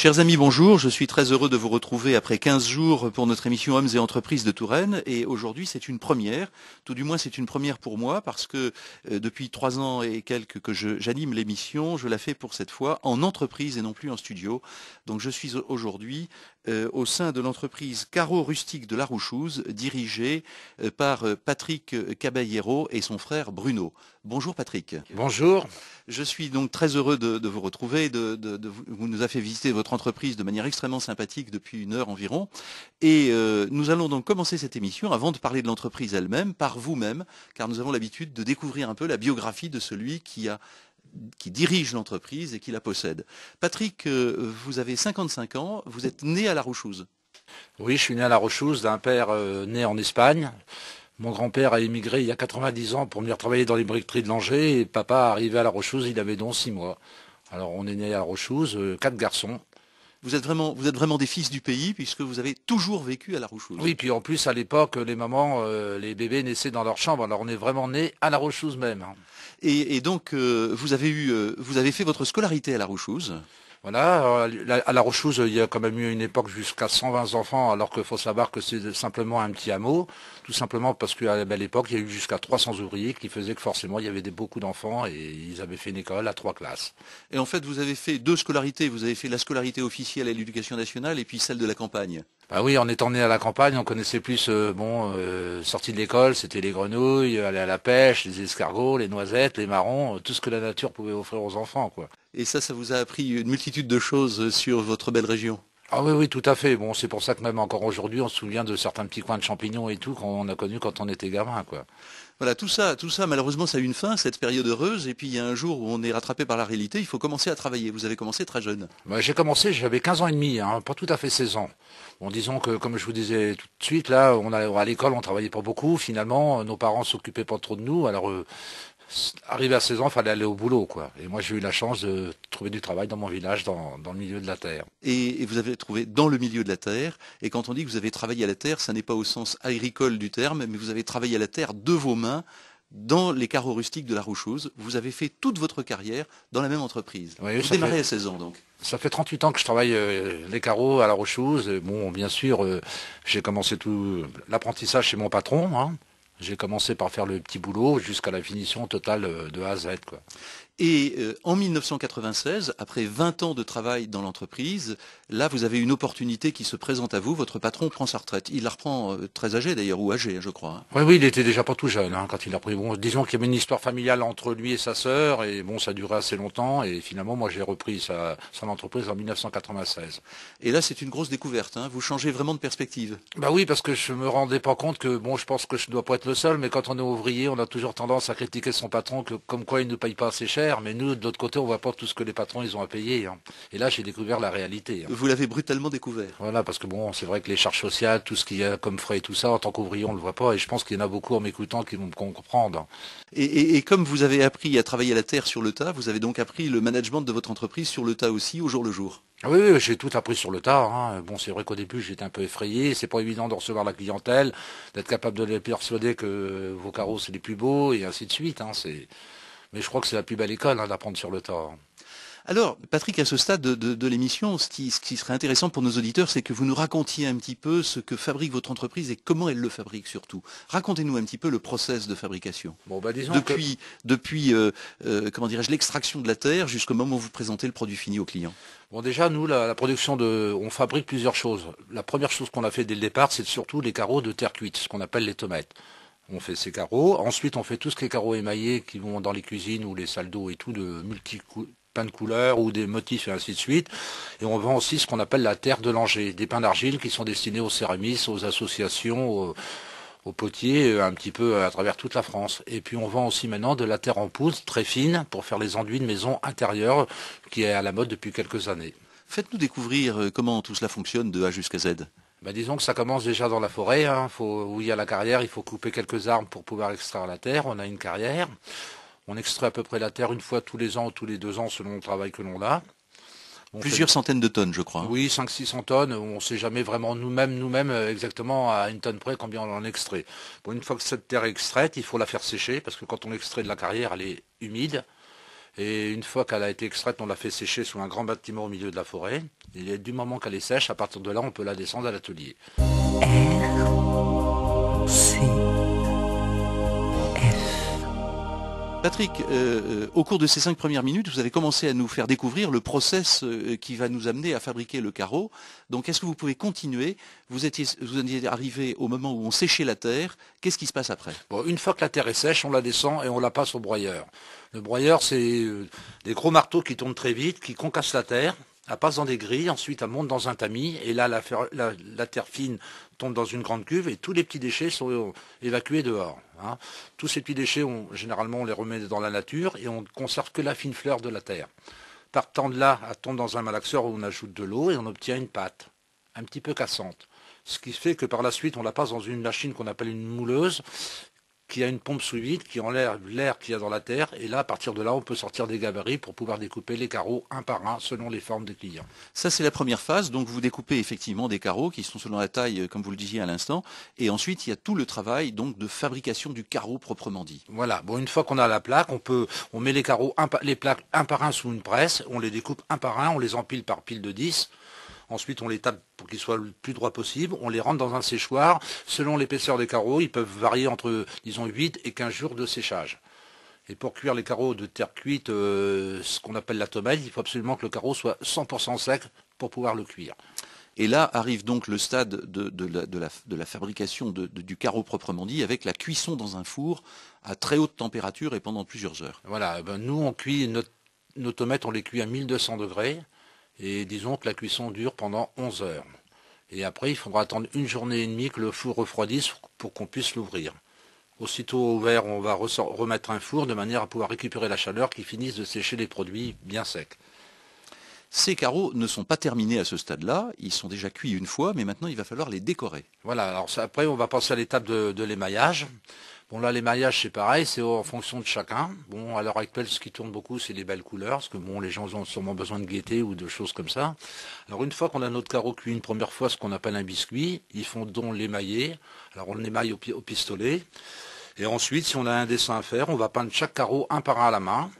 Chers amis, bonjour. Je suis très heureux de vous retrouver après 15 jours pour notre émission Hommes et Entreprises de Touraine. Et aujourd'hui, c'est une première. Tout du moins, c'est une première pour moi parce que depuis 3 ans et quelques que j'anime l'émission, je la fais pour cette fois en entreprise et non plus en studio. Donc je suis aujourd'hui au sein de l'entreprise Carreau Rustique de La Rochouze, dirigée par Patrick Caballero et son frère Bruno. Bonjour Patrick. Bonjour. Je suis donc très heureux de vous retrouver. Vous nous avez fait visiter votre entreprise de manière extrêmement sympathique depuis 1 heure environ. Et nous allons donc commencer cette émission, avant de parler de l'entreprise elle-même, par vous-même, car nous avons l'habitude de découvrir un peu la biographie de celui qui dirige l'entreprise et qui la possède. Patrick, vous avez 55 ans, vous êtes né à La Rochouze. Oui, je suis né à La Rochouze d'un père né en Espagne. Mon grand-père a émigré il y a 90 ans pour venir travailler dans les briqueteries de Langeais et papa arrivé à La Rochouze, il avait donc 6 mois. Alors on est né à La Rochouze, 4 garçons. Vous êtes vraiment des fils du pays puisque vous avez toujours vécu à La Rochouze. Oui, puis en plus à l'époque, les mamans, les bébés naissaient dans leur chambre, alors on est vraiment né à La Rochouze même. Et donc vous avez fait votre scolarité à La Rochouze. Voilà, à La Rochouze, il y a quand même eu une époque jusqu'à 120 enfants, alors qu'il faut savoir que c'est simplement un petit hameau, tout simplement parce qu'à l'époque, il y a eu jusqu'à 300 ouvriers qui faisaient que forcément, il y avait beaucoup d'enfants et ils avaient fait une école à 3 classes. Et en fait, vous avez fait 2 scolarités. Vous avez fait la scolarité officielle à l'éducation nationale et puis celle de la campagne. Bah oui, en étant né à la campagne, on connaissait plus, sortie de l'école, c'était les grenouilles, aller à la pêche, les escargots, les noisettes, les marrons, tout ce que la nature pouvait offrir aux enfants, quoi. Et ça vous a appris une multitude de choses sur votre belle région. Ah oui, oui, tout à fait. Bon, c'est pour ça que même encore aujourd'hui, on se souvient de certains petits coins de champignons et tout qu'on a connus quand on était gamin, quoi. Voilà, tout ça, malheureusement, ça a eu une fin, cette période heureuse. Et puis, il y a un jour où on est rattrapé par la réalité, il faut commencer à travailler. Vous avez commencé très jeune. Bah, j'ai commencé, j'avais 15 ans et demi, hein, pas tout à fait 16 ans. Bon, disons que, comme je vous disais tout de suite, là, à l'école, on travaillait pas beaucoup. Finalement, nos parents s'occupaient pas trop de nous. Alors, arrivé à 16 ans, il fallait aller au boulot, quoi. Et moi, j'ai eu la chance de trouver du travail dans mon village, dans le milieu de la terre. Et vous avez trouvé dans le milieu de la terre. Et quand on dit que vous avez travaillé à la terre, ça n'est pas au sens agricole du terme, mais vous avez travaillé à la terre de vos mains dans les carreaux rustiques de La Rochouze. Vous avez fait toute votre carrière dans la même entreprise. Oui, Vous démarrez à 16 ans, donc. Ça fait 38 ans que je travaille les carreaux à La Rochouze. Bon, bien sûr, j'ai commencé tout l'apprentissage chez mon patron, hein. J'ai commencé par faire le petit boulot jusqu'à la finition totale de A à Z, quoi. Et en 1996, après 20 ans de travail dans l'entreprise, là, vous avez une opportunité qui se présente à vous. Votre patron prend sa retraite. Il la reprend très âgé d'ailleurs, ou âgé, je crois. Oui, oui, il était déjà pas tout jeune hein, quand il a pris. Bon, disons qu'il y avait une histoire familiale entre lui et sa sœur, et bon, ça a duré assez longtemps. Et finalement, moi, j'ai repris son entreprise en 1996. Et là, c'est une grosse découverte, hein. Vous changez vraiment de perspective. Bah oui, parce que je me rendais pas compte que, bon, je pense que je dois pas être le seul, mais quand on est ouvrier, on a toujours tendance à critiquer son patron, comme quoi il ne paye pas assez cher. Mais nous, de l'autre côté, on voit pas tout ce que les patrons ils ont à payer, hein. Et là, j'ai découvert la réalité, hein. Vous l'avez brutalement découvert. Voilà, parce que bon, c'est vrai que les charges sociales, tout ce qu'il y a comme frais et tout ça, en tant qu'ouvrier, on le voit pas. Et je pense qu'il y en a beaucoup en m'écoutant qui vont me comprendre. Et comme vous avez appris à travailler à la terre sur le tas, vous avez donc appris le management de votre entreprise sur le tas aussi, au jour le jour. Oui, oui, j'ai tout appris sur le tas, hein. Bon, c'est vrai qu'au début, j'étais un peu effrayé. C'est pas évident de recevoir la clientèle, d'être capable de les persuader que vos carreaux, c'est les plus beaux, et ainsi de suite, hein. Mais je crois que c'est la plus belle école, hein, d'apprendre sur le tas, hein. Alors, Patrick, à ce stade de l'émission, ce qui serait intéressant pour nos auditeurs, c'est que vous nous racontiez un petit peu ce que fabrique votre entreprise et comment elle le fabrique surtout. Racontez-nous un petit peu le process de fabrication. Bon, bah, disons depuis comment dirais-je, l'extraction de la terre jusqu'au moment où vous présentez le produit fini au client. Bon, déjà, nous, la production on fabrique plusieurs choses. La première chose qu'on a fait dès le départ, c'est surtout les carreaux de terre cuite, ce qu'on appelle les tomates. On fait ces carreaux. Ensuite, on fait tout ce qui est carreaux émaillés qui vont dans les cuisines ou les salles d'eau et tout, plein de couleurs ou des motifs et ainsi de suite. Et on vend aussi ce qu'on appelle la terre de Langeais, des pains d'argile qui sont destinés aux céramistes, aux associations, aux potiers, un petit peu à travers toute la France. Et puis on vend aussi maintenant de la terre en poudre très fine pour faire les enduits de maisons intérieures qui est à la mode depuis quelques années. Faites-nous découvrir comment tout cela fonctionne de A jusqu'à Z. Bah, disons que ça commence déjà dans la forêt, hein. Où il y a la carrière, il faut couper quelques arbres pour pouvoir extraire la terre. On a une carrière. On extrait à peu près la terre une fois tous les ans ou tous les 2 ans selon le travail que l'on a. Plusieurs centaines de tonnes, je crois. Oui, 500-600 tonnes. On ne sait jamais vraiment nous-mêmes exactement à une tonne près combien on en extrait. Bon, une fois que cette terre est extraite, il faut la faire sécher parce que quand on extrait de la carrière, elle est humide. Et une fois qu'elle a été extraite, on l'a fait sécher sous un grand bâtiment au milieu de la forêt. Et du moment qu'elle est sèche, à partir de là, on peut la descendre à l'atelier. R, C, Patrick, au cours de ces 5 premières minutes, vous avez commencé à nous faire découvrir le process qui va nous amener à fabriquer le carreau. Donc, est-ce que vous pouvez continuer? Vous étiez arrivé au moment où on séchait la terre. Qu'est-ce qui se passe après? Bon, une fois que la terre est sèche, on la descend et on la passe au broyeur. Le broyeur, c'est des gros marteaux qui tournent très vite, qui concassent la terre. Elle passe dans des grilles, ensuite elle monte dans un tamis, et là la terre fine tombe dans une grande cuve, et tous les petits déchets sont évacués dehors. Hein. Tous ces petits déchets, généralement on les remet dans la nature, et on ne conserve que la fine fleur de la terre. Partant de là, elle tombe dans un malaxeur où on ajoute de l'eau, et on obtient une pâte, un petit peu cassante. Ce qui fait que par la suite, on la passe dans une machine qu'on appelle une mouleuse, qui a une pompe sous vide, qui enlève l'air qu'il y a dans la terre, et là, à partir de là, on peut sortir des gabarits pour pouvoir découper les carreaux un par un, selon les formes des clients. Ça, c'est la première phase. Donc, vous découpez effectivement des carreaux qui sont selon la taille, comme vous le disiez à l'instant. Et ensuite, il y a tout le travail donc de fabrication du carreau proprement dit. Voilà. Bon, une fois qu'on a la plaque, on met les carreaux, les plaques un par un sous une presse, on les découpe un par un, on les empile par pile de 10. Ensuite, on les tape pour qu'ils soient le plus droit possible. On les rentre dans un séchoir. Selon l'épaisseur des carreaux, ils peuvent varier entre, disons, 8 et 15 jours de séchage. Et pour cuire les carreaux de terre cuite, ce qu'on appelle la tomate, il faut absolument que le carreau soit 100% sec pour pouvoir le cuire. Et là arrive donc le stade de la fabrication du carreau proprement dit, avec la cuisson dans un four à très haute température et pendant plusieurs heures. Voilà. Nous, on cuit nos tomates, on les cuit à 1200 degrés. Et disons que la cuisson dure pendant 11 heures. Et après, il faudra attendre une journée et demie que le four refroidisse pour qu'on puisse l'ouvrir. Aussitôt ouvert, on va remettre un four de manière à pouvoir récupérer la chaleur qui finisse de sécher les produits bien secs. Ces carreaux ne sont pas terminés à ce stade-là, ils sont déjà cuits une fois, mais maintenant il va falloir les décorer. Voilà, alors après on va passer à l'étape de l'émaillage. Bon là l'émaillage c'est pareil, c'est en fonction de chacun. Bon à l'heure actuelle ce qui tourne beaucoup c'est les belles couleurs, parce que bon les gens ont sûrement besoin de gaieté ou de choses comme ça. Alors une fois qu'on a notre carreau cuit une première fois, ce qu'on appelle un biscuit, ils font donc l'émailler. Alors on l'émaille au pistolet. Et ensuite si on a un dessin à faire, on va peindre chaque carreau un par un à la main,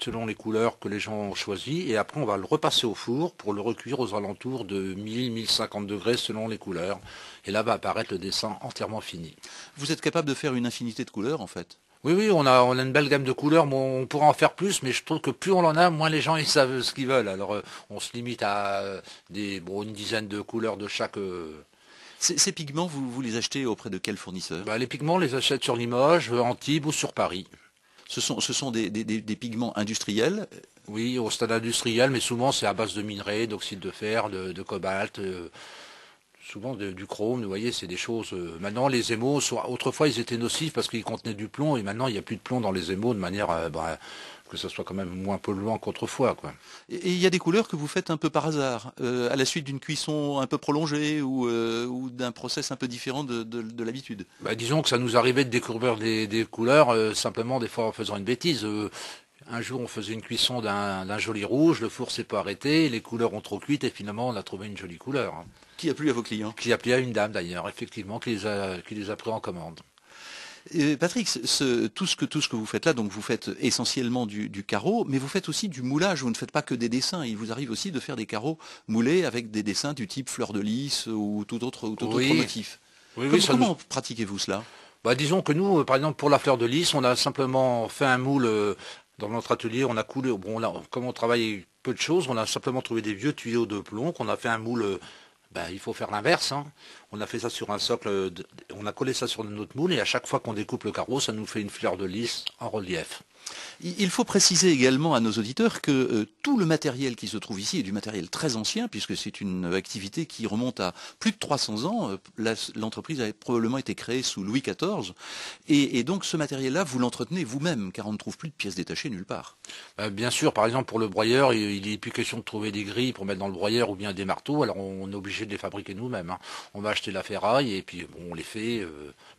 selon les couleurs que les gens ont choisies, et après on va le repasser au four pour le recuire aux alentours de 1000-1050 degrés selon les couleurs. Et là va apparaître le dessin entièrement fini. Vous êtes capable de faire une infinité de couleurs en fait? Oui, on a une belle gamme de couleurs. Bon, on pourra en faire plus, mais je trouve que plus on en a, moins les gens ils savent ce qu'ils veulent. Alors on se limite à une dizaine de couleurs de chaque. Ces pigments, vous les achetez auprès de quel fournisseur? Les pigments, on les achète sur Limoges, Antibes ou sur Paris. Ce sont des pigments industriels? Oui, au stade industriel, mais souvent c'est à base de minerais, d'oxyde de fer, de cobalt, souvent du chrome. Vous voyez, c'est des choses. Maintenant, les émaux, autrefois ils étaient nocifs parce qu'ils contenaient du plomb, et maintenant il n'y a plus de plomb dans les émaux de manière que ce soit quand même moins polluant qu'autrefois, quoi. Et il y a des couleurs que vous faites un peu par hasard, à la suite d'une cuisson un peu prolongée ou d'un process un peu différent de l'habitude? Disons que ça nous arrivait de découvrir des couleurs simplement des fois en faisant une bêtise. Un jour, on faisait une cuisson d'un joli rouge, le four s'est pas arrêté, les couleurs ont trop cuit et finalement on a trouvé une jolie couleur. Hein. Qui a plu à vos clients? Qui a plu à une dame d'ailleurs, effectivement, qui les a pris en commande. Patrick, tout ce que vous faites là, donc vous faites essentiellement du carreau, mais vous faites aussi du moulage. Vous ne faites pas que des dessins. Il vous arrive aussi de faire des carreaux moulés avec des dessins du type fleur de lys ou tout autre motif. Comment pratiquez-vous cela? Disons que nous, par exemple, pour la fleur de lys, on a simplement fait un moule dans notre atelier. On a coulé. Bon, là, comme on travaille peu de choses, on a simplement trouvé des vieux tuyaux de plomb qu'on a fait un moule. Il faut faire l'inverse. Hein. On a fait ça sur un socle, on a collé ça sur notre moule et à chaque fois qu'on découpe le carreau, ça nous fait une fleur de lys en relief. Il faut préciser également à nos auditeurs que tout le matériel qui se trouve ici est du matériel très ancien, puisque c'est une activité qui remonte à plus de 300 ans. L'entreprise a probablement été créée sous Louis XIV. Et donc ce matériel-là, vous l'entretenez vous-même, car on ne trouve plus de pièces détachées nulle part. Bien sûr, par exemple pour le broyeur, il n'est plus question de trouver des grilles pour mettre dans le broyeur ou bien des marteaux, alors on est obligé de les fabriquer nous-mêmes. Hein. On va acheter la ferraille et puis on les fait,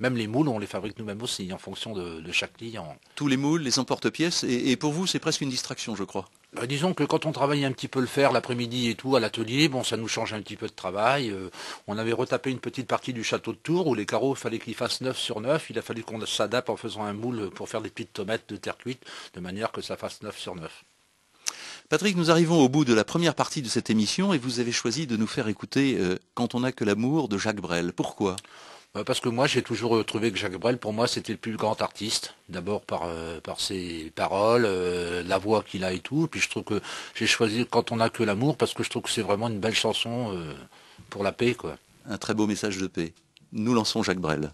même les moules on les fabrique nous-mêmes aussi, en fonction de chaque client. Tous les moules, les emporter l'emporte-pièce, et pour vous, c'est presque une distraction, je crois. Disons que quand on travaille un petit peu le fer l'après-midi et tout à l'atelier, bon, ça nous change un petit peu de travail. On avait retapé une petite partie du château de Tours où les carreaux, il fallait qu'ils fassent 9 sur 9. Il a fallu qu'on s'adapte en faisant un moule pour faire des petites tomates de terre cuite, de manière que ça fasse 9 sur 9. Patrick, nous arrivons au bout de la première partie de cette émission et vous avez choisi de nous faire écouter Quand on n'a que l'amour de Jacques Brel. Pourquoi ? Parce que moi, j'ai toujours trouvé que Jacques Brel, pour moi, c'était le plus grand artiste. D'abord par ses paroles, la voix qu'il a et tout. Et puis je trouve que j'ai choisi Quand on n'a que l'amour parce que je trouve que c'est vraiment une belle chanson pour la paix, quoi. Un très beau message de paix. Nous lançons Jacques Brel.